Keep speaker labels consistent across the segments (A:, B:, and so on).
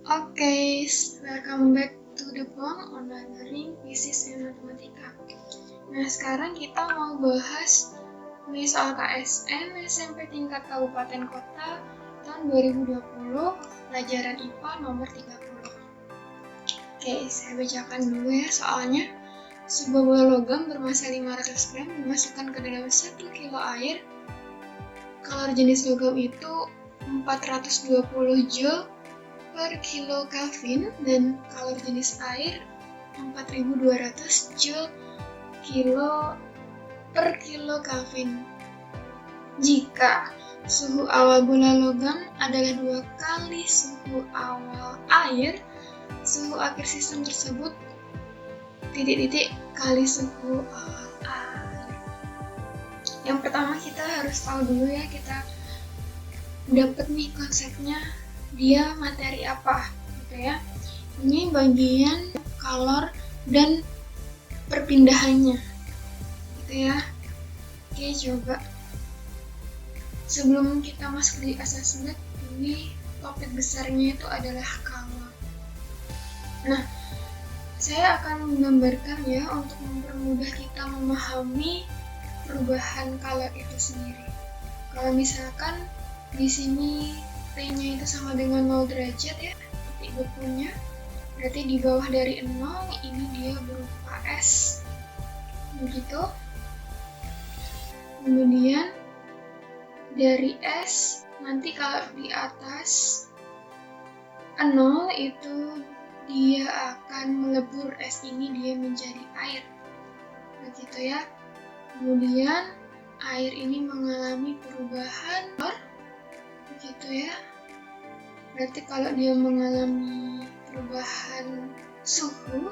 A: Oke, welcome back to the Bond on Learning Physics and Matematika. Nah, sekarang kita mau bahas ini soal KSN SMP tingkat Kabupaten Kota tahun 2020, pelajaran IPA nomor 30. Oke, saya bacakan dulu ya soalnya. Sebuah bola logam bermassa 500 gram dimasukkan ke dalam 1 kilo air. Kalori jenis logam itu 420 Joule per kilo Kelvin dan kalori jenis air 4200 Joule per kilo Kelvin. Jika suhu awal bola logam adalah 2 kali suhu awal air, suhu akhir sistem tersebut kali suhu awal air. Yang pertama kita harus tahu dulu ya, kita dapat nih konsepnya, dia materi apa gitu ya. Ini bagian kalor dan perpindahannya gitu ya. Oke, coba sebelum kita masuk di assessment, ini topik besarnya itu adalah kalor. Nah, saya akan menggambarkan ya untuk mempermudah kita memahami perubahan kalor itu sendiri. Kalau misalkan di sini T-nya itu sama dengan 0 derajat ya, titik bekunya. Berarti di bawah dari 0 ini dia berupa S. Begitu. Kemudian dari S, nanti kalau di atas 0 itu dia akan melebur S ini, dia menjadi air. Begitu ya. Kemudian air ini mengalami perubahan, begitu ya. Berarti kalau dia mengalami perubahan suhu,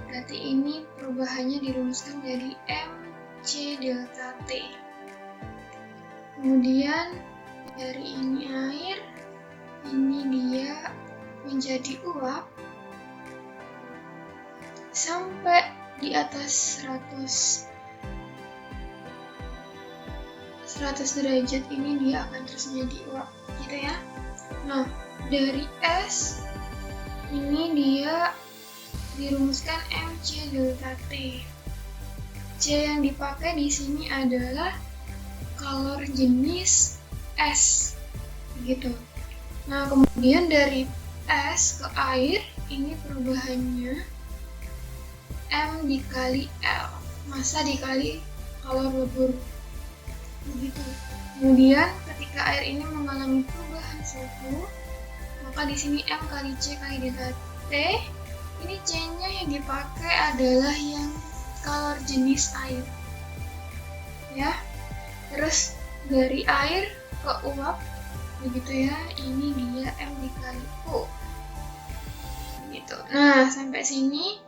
A: berarti ini perubahannya dirumuskan jadi mc delta T. Kemudian dari ini air, ini dia menjadi uap sampai di atas 100 derajat ini dia akan terus menjadi uap gitu ya. Nah, dari S ini dia dirumuskan mc delta T. C yang dipakai di sini adalah kalor jenis S gitu. Nah, kemudian dari S ke air ini perubahannya M dikali L, massa dikali kalor lebur. Begitu. Kemudian ketika air ini mengalami perubahan suhu, maka di sini M kali C kali delta T. Ini C-nya yang dipakai adalah yang kalor jenis air. Ya. Terus dari air ke uap, begitu ya. Ini dia M dikali U. Gitu. Nah, sampai sini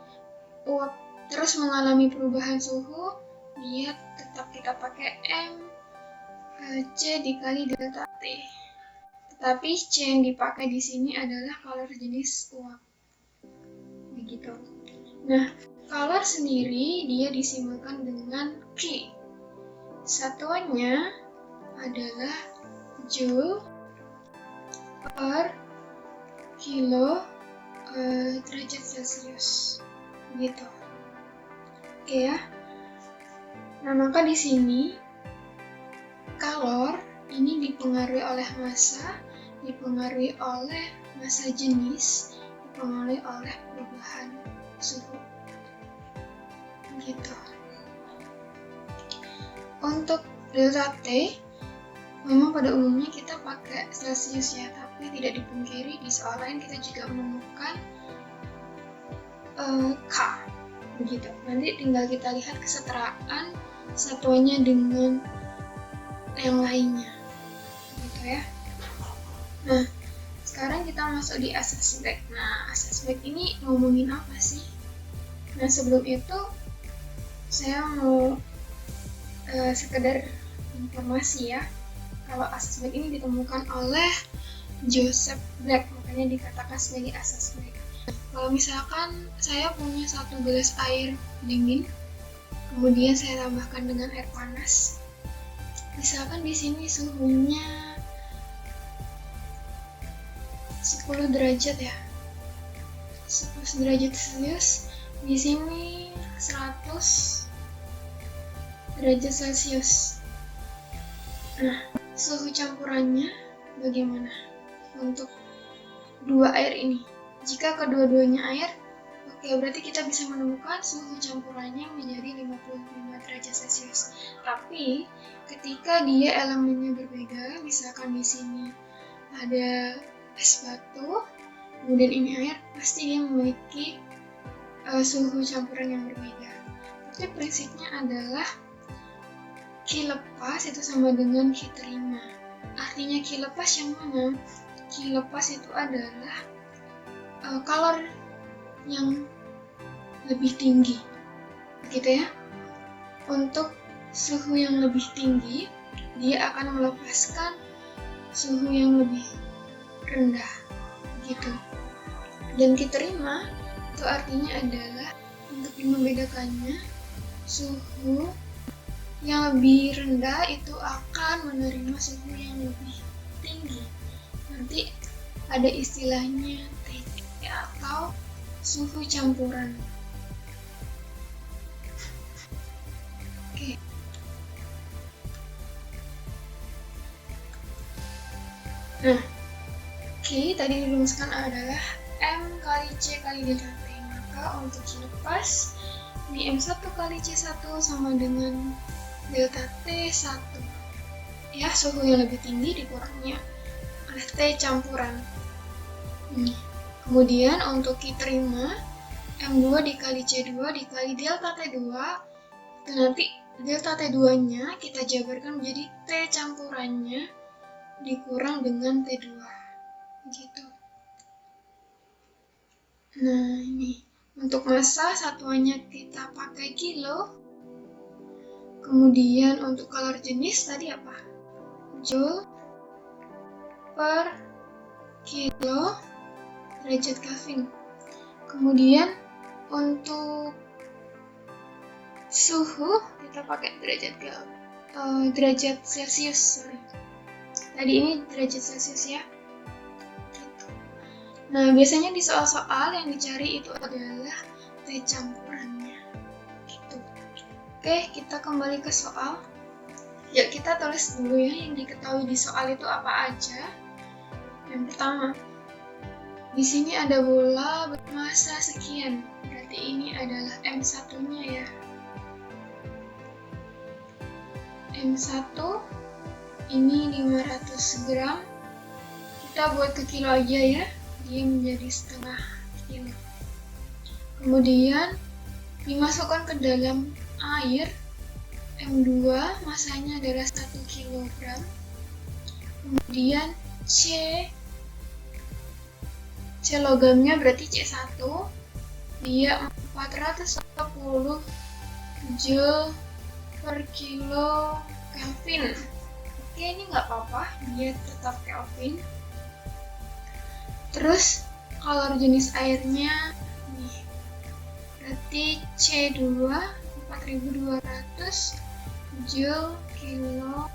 A: uap terus mengalami perubahan suhu, dia tetap kita pakai M C dikali delta T. Tetapi C yang dipakai di sini adalah kalor jenis uap. Begitu. Nah, kalor sendiri dia disimbolkan dengan K. Satuannya adalah Joule per kilo derajat Celcius. Begitu. Oke ya. Nah, maka di sini kalor ini dipengaruhi oleh massa, dipengaruhi oleh massa jenis, dipengaruhi oleh perubahan suhu. Gitu. Untuk delta T, memang pada umumnya kita pakai Celsius ya, tapi tidak dipungkiri di soal lain kita juga menemukan K. Begitu. Nanti tinggal kita lihat kesetaraan satuannya dengan yang lainnya, gitu ya. Nah, sekarang kita masuk di asas back. Nah, asas back ini ngomongin apa sih? Nah, sebelum itu saya mau sekedar informasi ya, kalau asas back ini ditemukan oleh Joseph Black, makanya dikatakan sebagai asas back. Kalau misalkan saya punya 1 gelas air dingin, kemudian saya tambahkan dengan air panas. Misalkan di sini suhunya 10 10 derajat ya. 10 derajat Celcius. Di sini 100 derajat Celcius. Nah, suhu campurannya bagaimana untuk dua air ini? Jika kedua-duanya air, oke, berarti kita bisa menemukan suhu campurannya menjadi 55 derajat Celcius. Tapi ketika dia elemennya berbeda, misalkan di sini ada es batu, kemudian ini air, pasti dia memiliki suhu campuran yang berbeda. Tapi prinsipnya adalah Q lepas itu sama dengan Q terima. Artinya Q lepas yang mana? Q lepas itu adalah kalor yang lebih tinggi, gitu ya. Untuk suhu yang lebih tinggi, dia akan melepaskan suhu yang lebih rendah, gitu. Dan Q terima itu artinya adalah untuk membedakannya, suhu yang lebih rendah itu akan menerima suhu yang lebih tinggi. Nanti ada istilahnya TC atau suhu campuran. Oke. Nah, Q tadi dirumuskan adalah M kali C kali delta T. Maka untuk Q lepas, ini M1 kali C1 sama dengan delta T1. Ya, suhu yang lebih tinggi dikurangnya oleh T campuran. Kemudian untuk Q terima, M2 dikali C2 dikali delta T2, dan nanti delta T2-nya kita jabarkan menjadi T campurannya dikurang dengan T2. Gitu. Nah, ini untuk massa satuannya kita pakai kilo. Kemudian untuk kalor jenis tadi apa? Joule per kilo derajat Kelvin. Kemudian untuk suhu kita pakai derajat Celcius. Tadi ini derajat Celcius ya. Gitu. Nah, biasanya di soal-soal yang dicari itu adalah T campurannya. Gitu. Oke, kita kembali ke soal. Ya, kita tulis dulu ya yang diketahui di soal itu apa aja. Yang pertama, di sini ada bola bermassa sekian. Berarti ini adalah M1-nya ya. M1 ini 500 gram. Kita buat ke kilo aja ya. Dia menjadi setengah kilo. Kemudian dimasukkan ke dalam air. M2 masanya adalah 1 kg. Kemudian C logamnya berarti C1, dia 410 Joule per kilo Kelvin. Oke, ini nggak apa-apa, dia tetap Kelvin. Terus kalor jenis airnya nih, berarti C2 4200 Joule kilo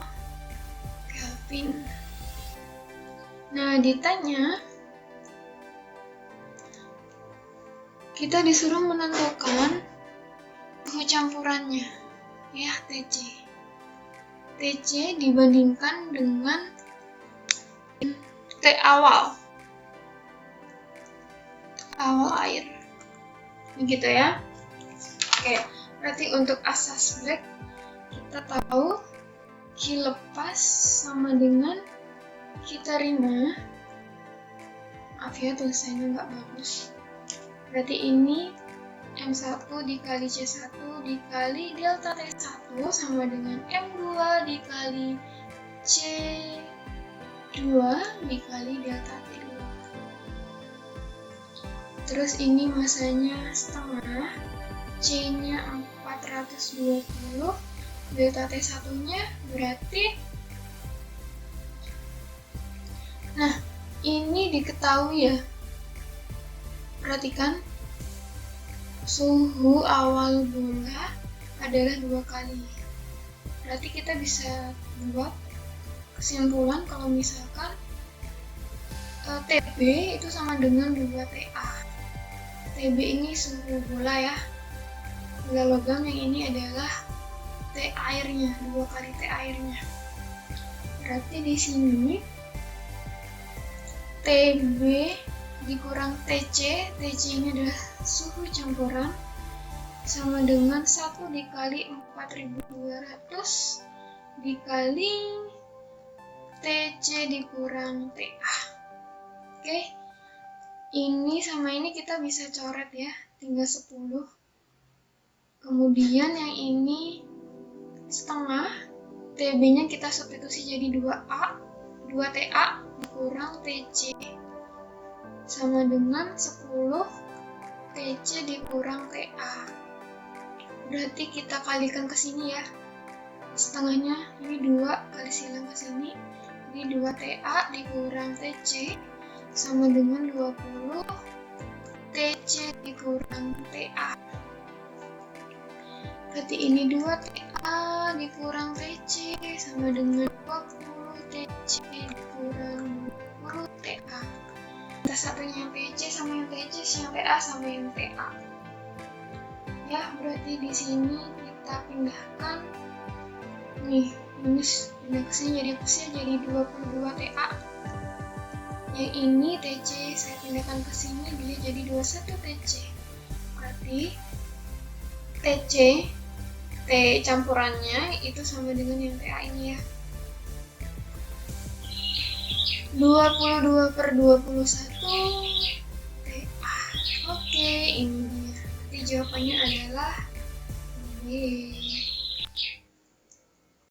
A: Kelvin. Nah, ditanya kita disuruh menentukan suhu campurannya ya, TC. TC dibandingkan dengan T awal air. Begitu ya. Oke, berarti untuk asas black kita tahu Q lepas sama dengan Q terima. Maaf ya, tulisannya nggak bagus. Berarti ini M1 dikali C1 dikali delta T1 sama dengan M2 dikali C2 dikali delta T2. Terus ini masanya setengah, C-nya 420, delta T1-nya berarti. Nah, ini diketahui ya. Perhatikan, suhu awal bola adalah 2 kali. Berarti kita bisa buat kesimpulan kalau misalkan TB itu sama dengan 2TA. TB ini suhu gula ya, gula logam, yang ini adalah T airnya, 2 kali T airnya. Berarti di sini TB dikurang TC, TC ini adalah suhu campuran, sama dengan 1 dikali 4200 dikali TC dikurang TA. Oke, ini sama ini kita bisa coret ya, tinggal 10. Kemudian yang ini setengah, TB-nya kita substitusi jadi 2A, 2TA dikurang TC, sama dengan 10 TC dikurang TA. Berarti kita kalikan ke sini ya. Setengahnya ini 2 kali silang ke sini. Ini 2TA dikurang TC sama dengan 20 TC dikurang TA. Berarti ini 2TA dikurang TC sama dengan 20 TC dikurang 20 TA. Kita satunya yang TC sama yang TC, yang TA sama yang TA. Ya, berarti di sini kita pindahkan nih, ini pindah ke sini jadi hapusnya jadi 22 TA. Yang ini TC saya pindahkan ke sini, dia jadi 21 TC. Berarti TC T campurannya itu sama dengan yang TA ini ya. 22/21 TA. Oke, ini dia. Jadi jawabannya adalah B.